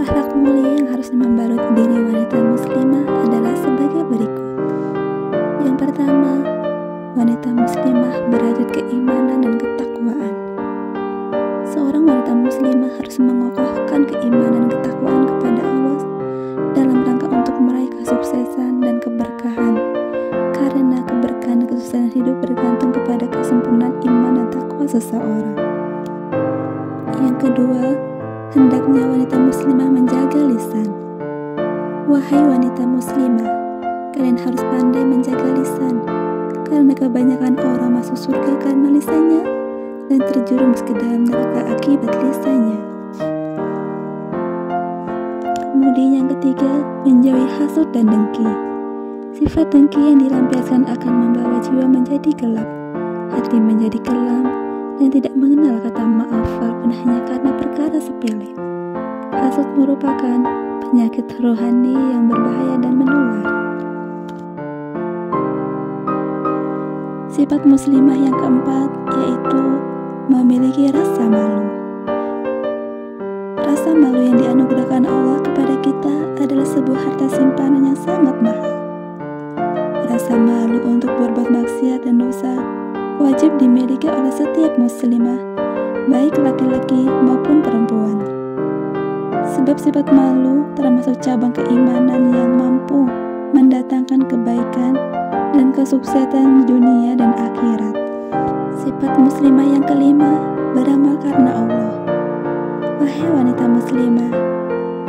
Akhlak mulia yang harus membalut diri wanita muslimah adalah sebagai berikut. Yang pertama, wanita muslimah berajut keimanan dan ketakwaan. Seorang wanita muslimah harus mengokohkan keimanan dan ketakwaan kepada Allah dalam rangka untuk meraih kesuksesan dan keberkahan. Karena keberkahan dan kesuksesan hidup bergantung kepada kesempurnaan iman dan takwa seseorang. Yang kedua, hendaknya wanita muslimah menjaga lisan. Wahai wanita muslimah, kalian harus pandai menjaga lisan, karena kebanyakan orang masuk surga karena lisannya dan terjerumus ke dalam neraka akibat lisannya. Kemudian yang ketiga, menjauhi hasud dan dengki. Sifat dengki yang dilampiaskan akan membawa jiwa menjadi gelap, hati menjadi kelam, dan tidak mengenal kata maaf walaupun hanya karena perkara sepele. Hasud merupakan penyakit rohani yang berbahaya dan menular. Sifat muslimah yang keempat yaitu memiliki rasa malu. Rasa malu yang dianugerahkan Allah kepada kita adalah sebuah harta simpanan yang sangat mahal. Rasa malu untuk berbuat maksiat dan dosa wajib dimiliki oleh setiap muslimah, baik laki-laki maupun perempuan. Sebab sifat malu termasuk cabang keimanan yang mampu mendatangkan kebaikan dan kesuksesan dunia dan akhirat. Sifat muslimah yang kelima, beramal karena Allah. Wahai wanita muslimah,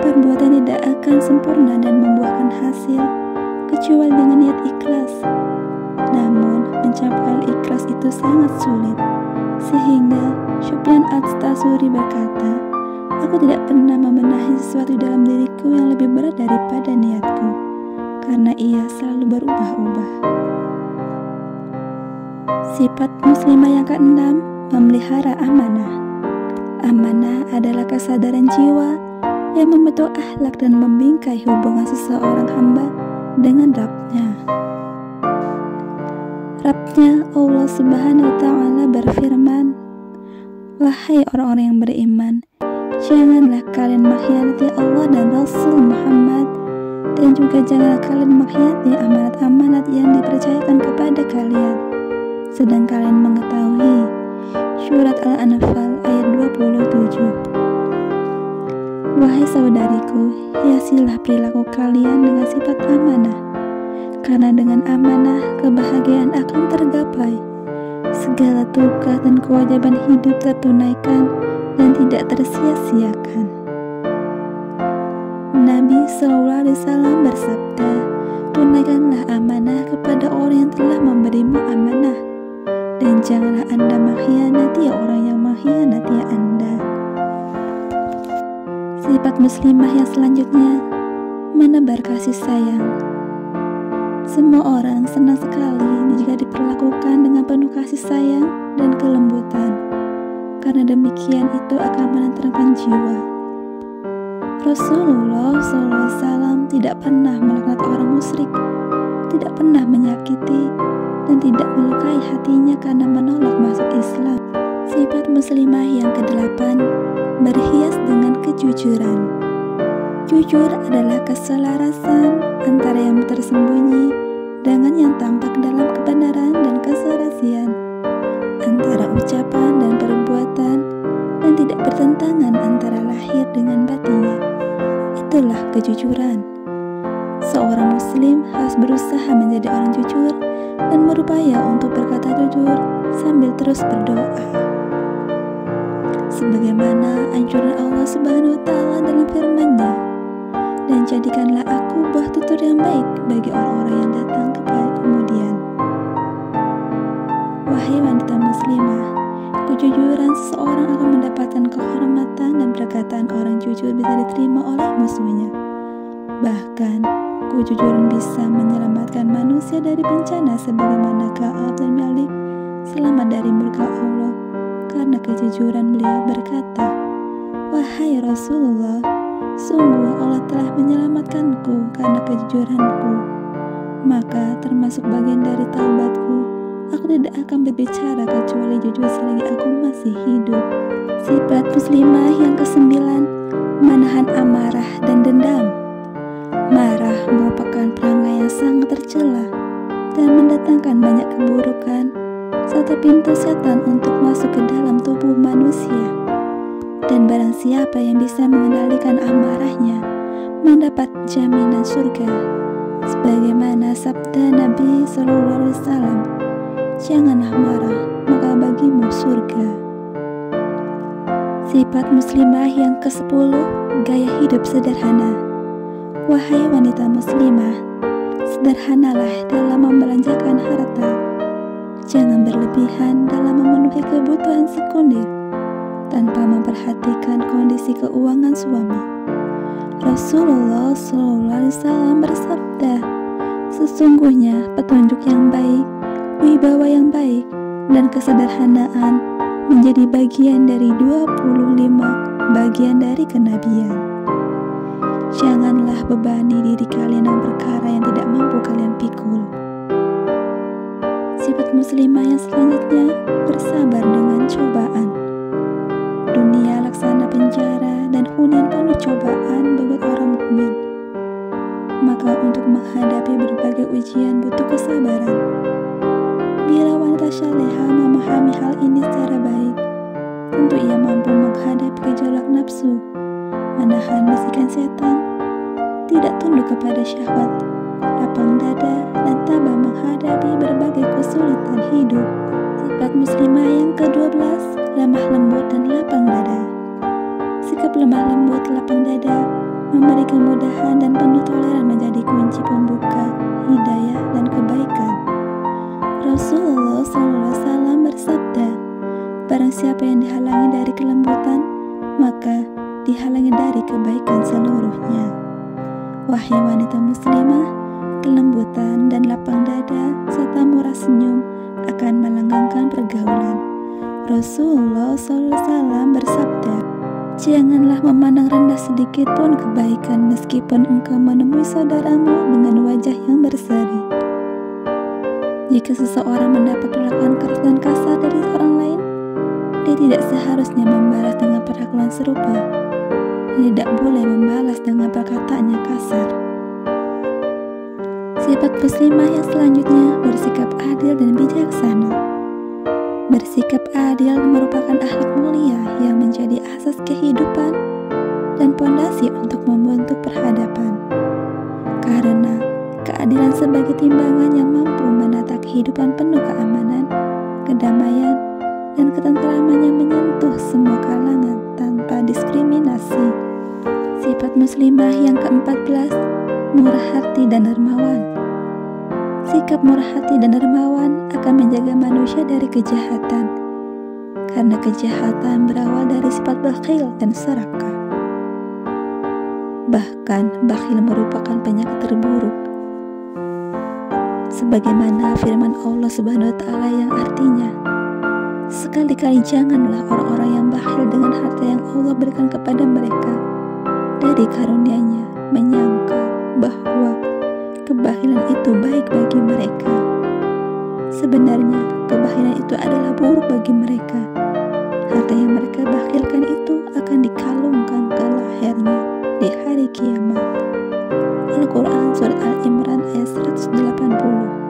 perbuatan tidak akan sempurna dan membuahkan hasil kecuali dengan niat ikhlas. Namun, mencapai ikhlas itu sangat sulit, sehingga Sufyan Ats-Tsuri berkata, "Aku tidak pernah membenahi sesuatu dalam diriku yang lebih berat daripada niatku, karena ia selalu berubah-ubah." Sifat muslimah yang keenam, memelihara amanah. Amanah adalah kesadaran jiwa yang membentuk akhlak dan membingkai hubungan seseorang hamba dengan Rabb-Nya. Rabb-Nya Allah Subhanahu wa Ta'ala berfirman, "Wahai orang-orang yang beriman, janganlah kalian mengkhianati Allah dan Rasul Muhammad, dan juga janganlah kalian mengkhianati amanat-amanat yang dipercayakan kepada kalian, sedang kalian mengetahui." Surat Al-Anfal ayat 27. Wahai saudariku, hiasilah perilaku kalian dengan sifat amanah, karena dengan amanah kebahagiaan akan tergapai. Segala tugas dan kewajiban hidup tertunaikan dan tidak tersia-siakan. Nabi SAW bersabda, "Tunaikanlah amanah kepada orang yang telah memberimu amanah, dan janganlah Anda mengkhianati orang yang mengkhianati Anda." Sifat muslimah yang selanjutnya, menebar kasih sayang. Semua orang senang sekali jika diperlakukan dengan penuh kasih sayang dan kelembutan, karena demikian itu akan menenteramkan jiwa. Rasulullah SAW tidak pernah melaknat orang musyrik, tidak pernah menyakiti, dan tidak melukai hatinya karena menolak masuk Islam. Sifat muslimah yang kedelapan, berhias dengan kejujuran. Jujur adalah keselarasan antara yang tersembunyi dengan yang tampak dalam kebenaran dan keserasian, antara ucapan dan perbuatan, dan tidak bertentangan antara lahir dengan batinnya. Itulah kejujuran. Seorang muslim harus berusaha menjadi orang jujur dan berupaya untuk berkata jujur sambil terus berdoa. Sebagaimana anjuran Allah Subhanahu wa Ta'ala dalam firman-Nya, "Dan jadikanlah aku buah tutur yang baik bagi orang-orang yang datang kepada kemudian." Wahai wanita muslimah, kejujuran seseorang akan mendapatkan kehormatan dan perkataan orang jujur bisa diterima oleh musuhnya. Bahkan, kejujuran bisa menyelamatkan manusia dari bencana sebagaimana Ka'ab bin Malik selamat dari murka Allah karena kejujuran beliau berkata, "Wahai Rasulullah, sungguh Allah telah menyelamatkanku karena kejujuranku. Maka termasuk bagian dari taubatku, aku tidak akan berbicara kecuali jujur selagi aku masih hidup. Sifat muslimah yang kesembilan, menahan amarah dan dendam. Marah merupakan perangai yang sangat tercela dan mendatangkan banyak keburukan serta pintu setan untuk masuk ke dalam tubuh manusia. Dan barang siapa yang bisa mengendalikan amarahnya mendapat jaminan surga. Sebagaimana sabda Nabi SAW, janganlah marah, maka bagimu surga. Sifat muslimah yang ke-10, gaya hidup sederhana. Wahai wanita muslimah, sederhanalah dalam membelanjakan harta. Jangan berlebihan dalam memenuhi kebutuhan sekunder tanpa memperhatikan kondisi keuangan suami. Rasulullah SAW bersabda, sesungguhnya petunjuk yang baik, wibawa yang baik, dan kesederhanaan menjadi bagian dari 25 bagian dari kenabian. Janganlah bebani diri kalian dengan perkara yang tidak mampu kalian pikul. Sifat muslimah yang selanjutnya, bersabar dengan cobaan. Dunia laksana penjara dan hunian penuh cobaan bagi orang mukmin. Maka untuk menghadapi berbagai ujian butuh kesabaran. Bila wanita syalehah memahami hal ini secara baik, tentu ia mampu menghadapi gejolak nafsu, menahan bisikan setan, tidak tunduk kepada syahwat, lapang dada, dan tabah menghadapi berbagai kesulitan hidup. Sifat muslimah yang ke-12, lemah lembut dan lapang dada. Sikap lemah lembut, lapang dada, memberi kemudahan dan penuh toleran menjadi kunci pembuka hidayah dan kebaikan. Rasulullah SAW bersabda, barang siapa yang dihalangi dari kelembutan, maka dihalangi dari kebaikan seluruhnya. Wahai wanita muslimah, kelembutan dan lapang dada serta murah senyum akan melanggengkan pergaulan. Rasulullah SAW bersabda, janganlah memandang rendah sedikit pun kebaikan meskipun engkau menemui saudaramu dengan wajah yang berseri. Jika seseorang mendapat perlakuan keras dan kasar dari orang lain, dia tidak seharusnya membalas dengan perlakuan serupa. Dia tidak boleh membalas dengan perkataannya kasar. Sifat muslimah yang selanjutnya, bersikap adil dan bijaksana. Bersikap adil merupakan akhlak mulia yang menjadi asas kehidupan dan pondasi untuk membentuk peradaban. Karena keadilan sebagai timbangan yang mampu menata kehidupan penuh keamanan, kedamaian, dan ketentraman yang menyentuh semua kalangan tanpa diskriminasi. Sifat muslimah yang ke-14, murah hati dan dermawan. Sikap murah hati dan dermawan akan menjaga manusia dari kejahatan, karena kejahatan berawal dari sifat bakhil dan serakah. Bahkan bakhil merupakan penyakit terburuk. Sebagaimana firman Allah Subhanahu wa Ta'ala yang artinya, sekali-kali janganlah orang-orang yang bakhil dengan harta yang Allah berikan kepada mereka dari karunia-Nya menyangka bahwa kebakhilan itu baik bagi mereka. Sebenarnya kebakhilan itu adalah buruk bagi mereka. Harta yang mereka bakhilkan itu akan dikalungkan ke lehernya di hari kiamat. Al-Quran Surat Al-Imran ayat 180.